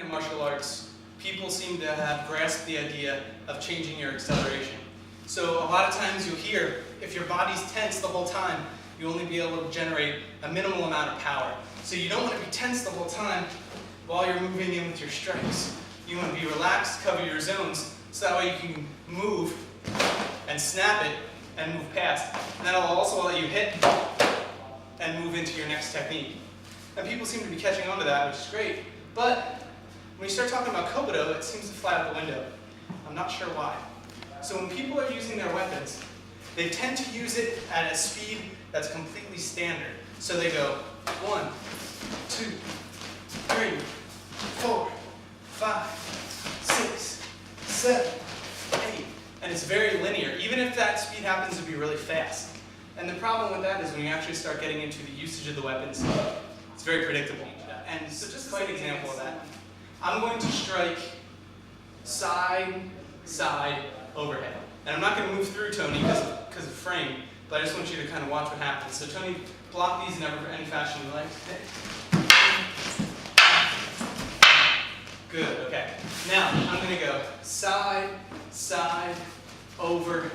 American martial arts, people seem to have grasped the idea of changing your acceleration. So a lot of times you'll hear, if your body's tense the whole time, you'll only be able to generate a minimal amount of power. So you don't want to be tense the whole time while you're moving in with your strikes. You want to be relaxed, cover your zones, so that way you can move and snap it and move past. And that'll also let you hit and move into your next technique. And people seem to be catching on to that, which is great. But when you start talking about kobudo, it seems to fly out the window. I'm not sure why. So when people are using their weapons, they tend to use it at a speed that's completely standard. So they go 1, 2, 3, 4, 5, 6, 7, 8. And it's very linear, even if that speed happens to be really fast. And the problem with that is when you actually start getting into the usage of the weapons, it's very predictable. And so just an example of that, I'm going to strike side, side, overhead. And I'm not going to move through Tony because of frame, but I just want you to kind of watch what happens. So Tony, block these in any fashion you like. Good, okay. Now, I'm going to go side, side, over,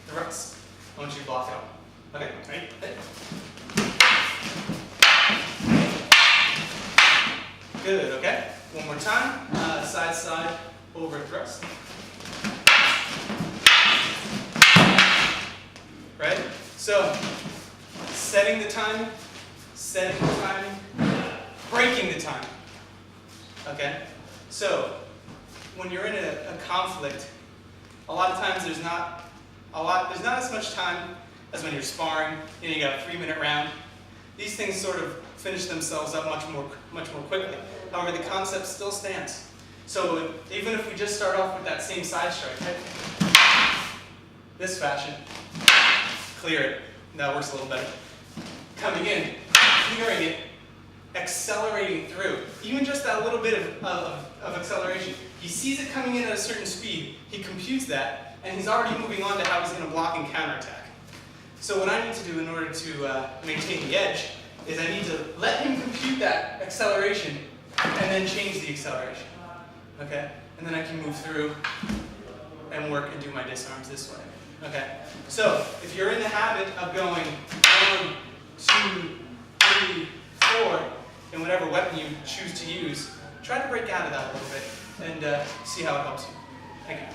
thrust. I want you to block it all. Okay, ready? Good, okay. One more time. Side, side, over, thrust. Right? So, setting the timing, breaking the timing. Okay? So, when you're in a conflict, a lot of times there's not as much time as when you're sparring. You got a 3-minute round. These things sort of finish themselves up much more quickly. However, the concept still stands. So even if we just start off with that same side strike, right? This fashion, clear it. That works a little better. Coming in, clearing it, accelerating through. Even just that little bit of acceleration. He sees it coming in at a certain speed, he computes that, and he's already moving on to how he's going to block and counterattack. So what I need to do in order to maintain the edge is I need to let him compute that acceleration and then change the acceleration. Okay? And then I can move through and work and do my disarms this way. Okay? So if you're in the habit of going 1, 2, 3, 4, and whatever weapon you choose to use, try to break out of that a little bit and see how it helps you. Thank you.